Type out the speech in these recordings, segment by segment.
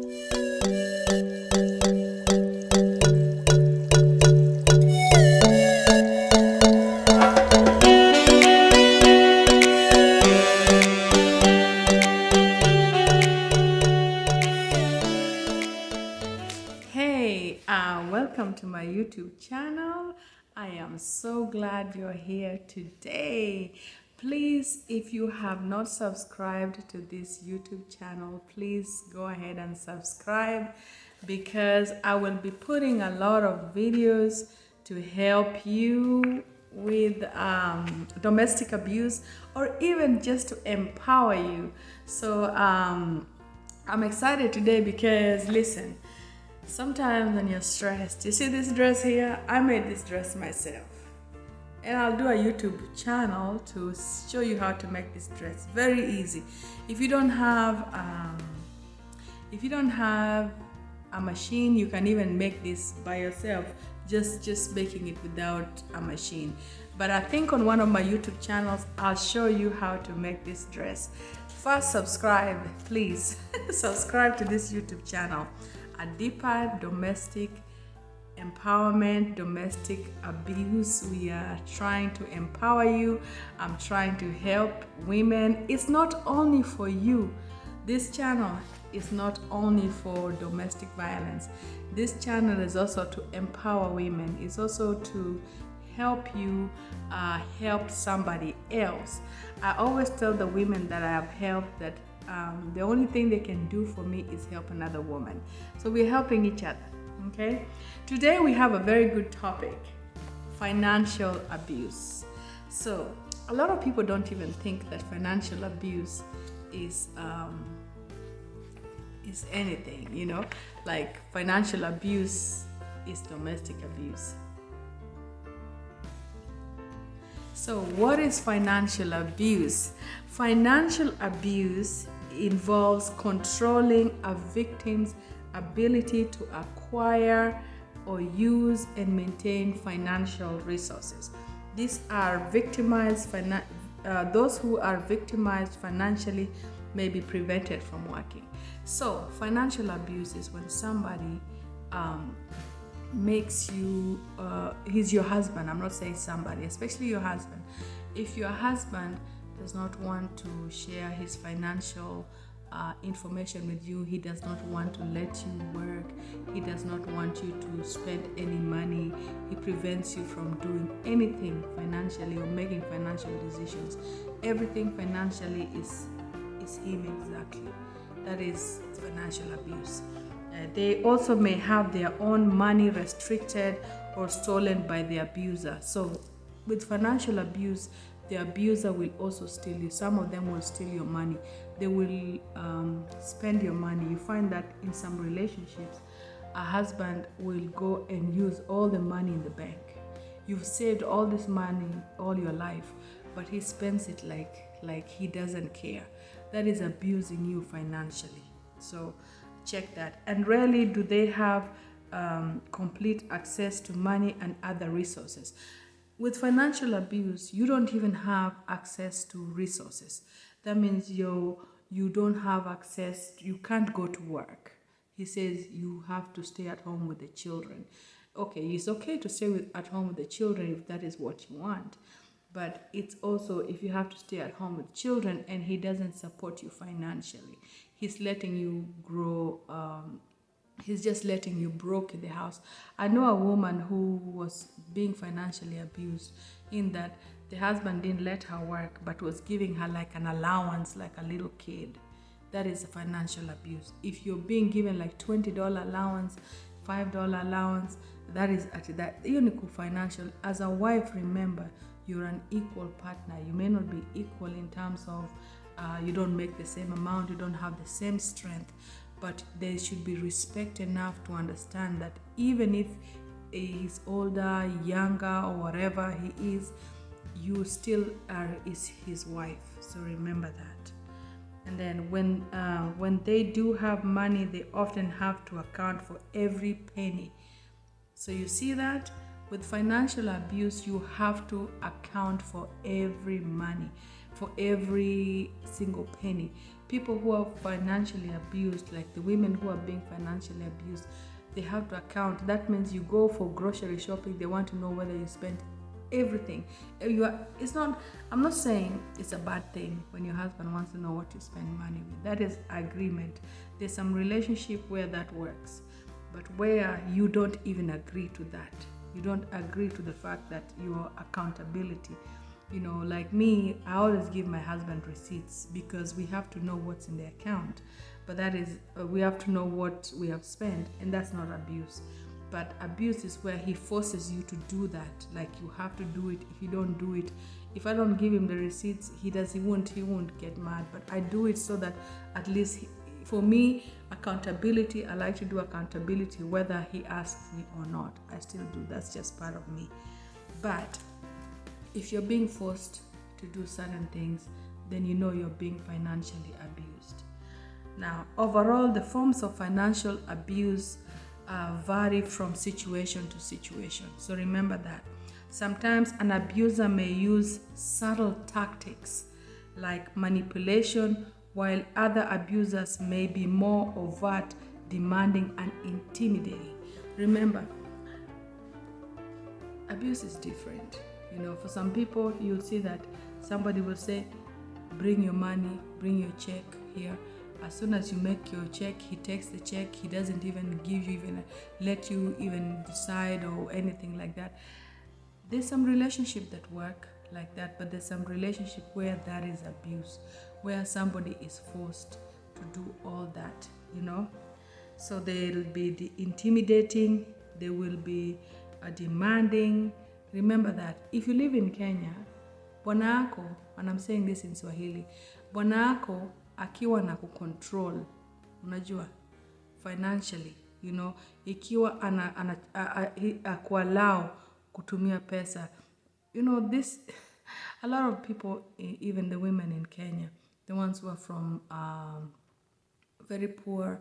Hey, welcome to my YouTube channel. I am so glad you're here today. Please, if you have not subscribed to this YouTube channel, please go ahead and subscribe because I will be putting a lot of videos to help you with domestic abuse or even just to empower you. So I'm excited today because listen, sometimes when you're stressed, you see this dress here? I made this dress myself. And I'll do a YouTube channel to show you how to make this dress. Very easy. If you don't have a machine, you can even make this by yourself, just making it without a machine. But I think on one of my YouTube channels, I'll show you how to make this dress. First, subscribe, please. Subscribe to this YouTube channel. A deeper domestic empowerment, domestic abuse. We are trying to empower you. I'm trying to help women. It's not only for you. This channel is not only for domestic violence. This channel is also to empower women. It's also to help you help somebody else. I always tell the women that I have helped that the only thing they can do for me is help another woman. So we're helping each other, okay? Today we have a very good topic, financial abuse. So a lot of people don't even think that financial abuse is anything, you know? Like financial abuse is domestic abuse. So what is financial abuse? Financial abuse involves controlling a victim's ability to acquire or use and maintain financial resources. These are those who are victimized financially may be prevented from working. So financial abuse is when somebody makes you, he's your husband, I'm not saying somebody, especially your husband. If your husband does not want to share his financial information with you, he does not want to let you work, he does not want you to spend any money, he prevents you from doing anything financially or making financial decisions. Everything financially is him exactly. That is financial abuse. They also may have their own money restricted or stolen by the abuser. So with financial abuse, the abuser will also steal you. Some of them will steal your money. They will spend your money. You find that in some relationships, a husband will go and use all the money in the bank. You've saved all this money all your life, but he spends it like he doesn't care. That is abusing you financially. So check that. And rarely do they have complete access to money and other resources. With financial abuse, you don't even have access to resources. That means you don't have access, you can't go to work. He says you have to stay at home with the children. Okay, it's okay to stay at home with the children if that is what you want. But it's also if you have to stay at home with children and he doesn't support you financially. He's letting you grow, he's just letting you broke in the house. I know a woman who was being financially abused in that the husband didn't let her work but was giving her like an allowance like a little kid. That is financial abuse. If you're being given like $20 allowance, $5 allowance, that is at that unique financial. As a wife, remember, you're an equal partner. You may not be equal in terms of you don't make the same amount, you don't have the same strength, but there should be respect enough to understand that even if he's older, younger, or whatever he is, you still is his wife. So remember that. And then when they do have money, they often have to account for every penny. So you see that with financial abuse, you have to account for every money, for every single penny. people who are financially abused, like the women who are being financially abused, they have to account. That means you go for grocery shopping, they want to know whether you spent everything. I'm not saying it's a bad thing when your husband wants to know what you spend money with. That is agreement. There's some relationship where that works, but where you don't even agree to that, you don't agree to the fact that your accountability, like me, I always give my husband receipts because we have to know what's in the account. But that is, we have to know what we have spent, and that's not abuse. But abuse is where he forces you to do that. Like, you have to do it. If you don't do it, if I don't give him the receipts, he won't get mad. But I do it so that at least for me, accountability, I like to do accountability whether he asks me or not. I still do. That's just part of me. But if you're being forced to do certain things, then you're being financially abused. Now, overall, the forms of financial abuse vary from situation to situation. So remember that. Sometimes an abuser may use subtle tactics like manipulation, while other abusers may be more overt, demanding, and intimidating. Remember, abuse is different. For some people, you'll see that somebody will say, bring your money, bring your check here. As soon as you make your check, he takes the check. He doesn't even give you, let you even decide or anything like that. There's some relationship that work like that, but there's some relationship where that is abuse, where somebody is forced to do all that, So they'll be the intimidating, they will be demanding. Remember that if you live in Kenya, bwana yako, and I'm saying this in Swahili, bwana yako akiwa na kucontrol, unajua, financially, ikiwa akuallow kutumia pesa, this, a lot of people, even the women in Kenya, the ones who are from very poor,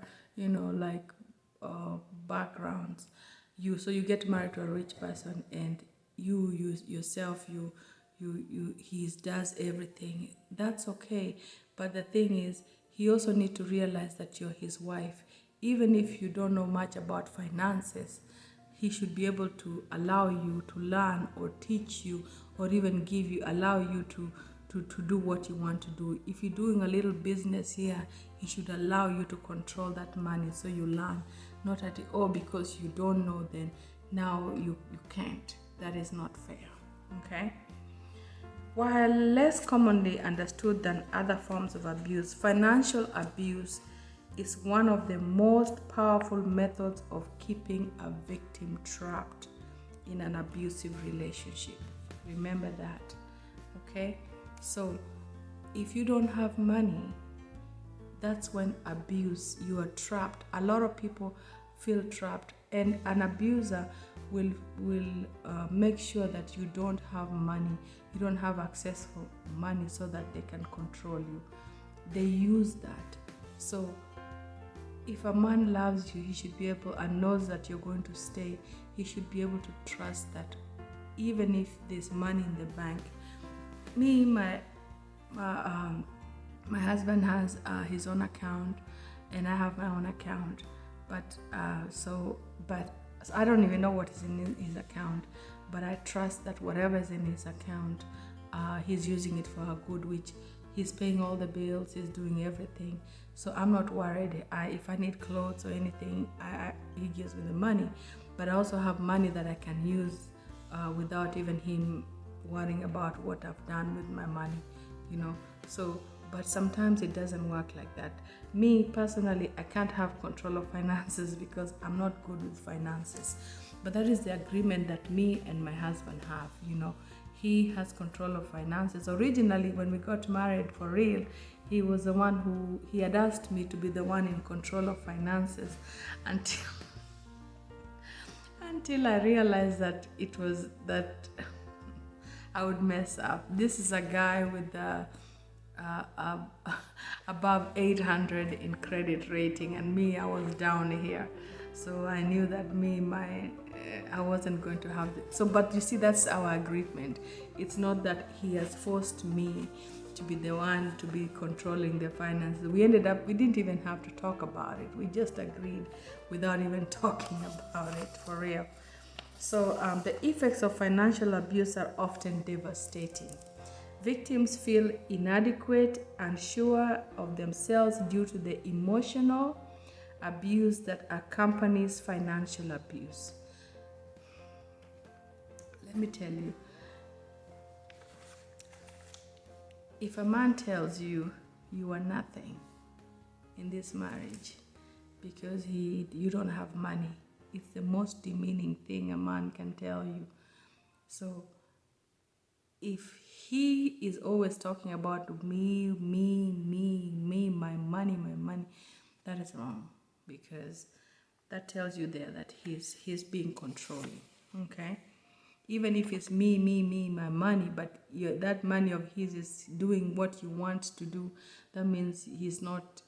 backgrounds, so you get married to a rich person, and you yourself, he does everything. That's okay. But the thing is, he also needs to realize that you're his wife. Even if you don't know much about finances, he should be able to allow you to learn or teach you, or even allow you to do what you want to do. If you're doing a little business here, he should allow you to control that money so you learn. Not because you don't know, then now you can't. That is not fair. Okay? While less commonly understood than other forms of abuse, financial abuse is one of the most powerful methods of keeping a victim trapped in an abusive relationship. Remember that. Okay? So, if you don't have money, that's when you are trapped. A lot of people feel trapped, and an abuser will make sure that you don't have money, you don't have accessible money, so that they can control you. They use that. So if a man loves you, he should be able, and knows that you're going to stay, he should be able to trust that even if there's money in the bank. My husband has his own account, and I have my own account, but I don't even know what is in his account, but I trust that whatever is in his account, he's using it for our good, which he's paying all the bills, he's doing everything. So I'm not worried. If I need clothes or anything, he gives me the money. But I also have money that I can use without even him worrying about what I've done with my money, So, but sometimes it doesn't work like that. Me personally, I can't have control of finances because I'm not good with finances. But that is the agreement that me and my husband have, He has control of finances. Originally, when we got married for real, he was the one he had asked me to be the one in control of finances until I realized that it was that I would mess up. This is a guy with above 800 in credit rating, and me, I was down here. So I knew that I wasn't going to have it. So, but you see, that's our agreement. It's not that he has forced me to be the one to be controlling the finances. We didn't even have to talk about it. We just agreed without even talking about it, for real. So the effects of financial abuse are often devastating. Victims feel inadequate, unsure of themselves due to the emotional abuse that accompanies financial abuse. Let me tell you, if a man tells you you are nothing in this marriage because you don't have money, it's the most demeaning thing a man can tell you. So if he is always talking about me, my money, that is wrong, because that tells you there that he's being controlling. Okay? Even if it's me, my money, but that money of his is doing what you want to do, that means he's not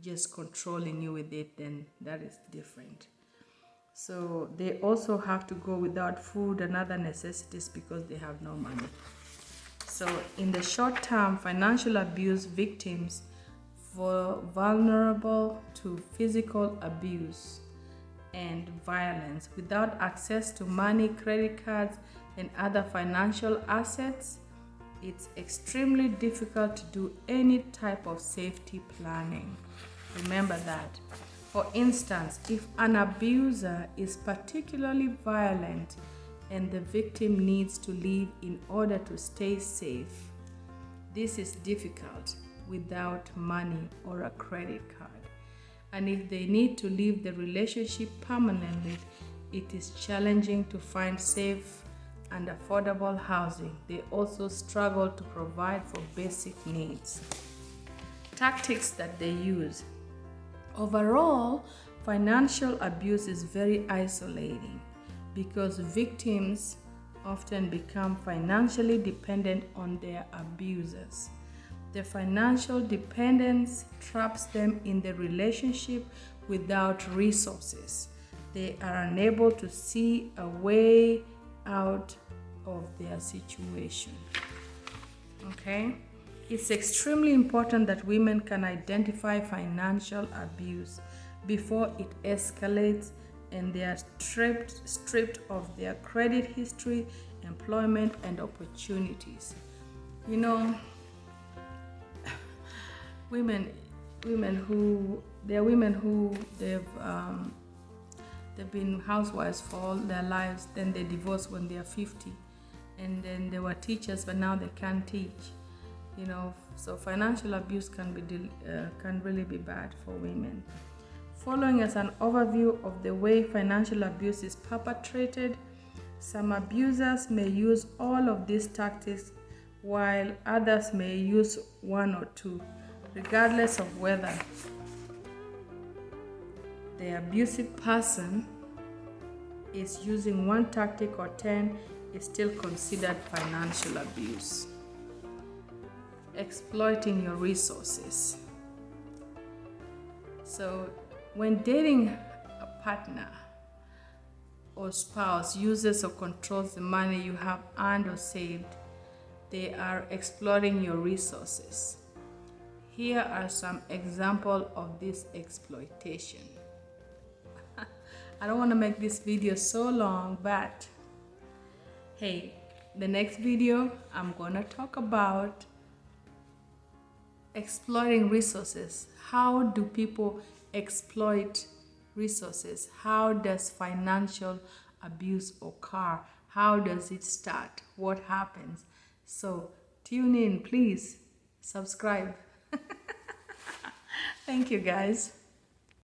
just controlling you with it, then that is different. So they also have to go without food and other necessities because they have no money. So in the short term, financial abuse victims were vulnerable to physical abuse and violence. Without access to money, credit cards, and other financial assets, it's extremely difficult to do any type of safety planning. Remember that. For instance, if an abuser is particularly violent and the victim needs to leave in order to stay safe, this is difficult without money or a credit card. And if they need to leave the relationship permanently, it is challenging to find safe and affordable housing. They also struggle to provide for basic needs. Tactics that they use. Overall, financial abuse is very isolating because victims often become financially dependent on their abusers. The financial dependence traps them in the relationship without resources. They are unable to see a way out of their situation. Okay? It's extremely important that women can identify financial abuse before it escalates and they are stripped of their credit history, employment, and opportunities. You know, there are women who they've been housewives for all their lives, then they divorce when they are 50, and then they were teachers, but now they can't teach. So financial abuse can really be bad for women. Following as an overview of the way financial abuse is perpetrated, some abusers may use all of these tactics, while others may use one or two, regardless of whether the abusive person is using one tactic or 10, is still considered financial abuse. Exploiting your resources. So when dating a partner or spouse uses or controls the money you have earned or saved, they are exploiting your resources. Here are some examples of this exploitation. I don't want to make this video so long, but hey, the next video I'm gonna talk about exploiting resources. How do people exploit resources? How does financial abuse occur? How does it start? What happens? So tune in, please subscribe. Thank you, guys.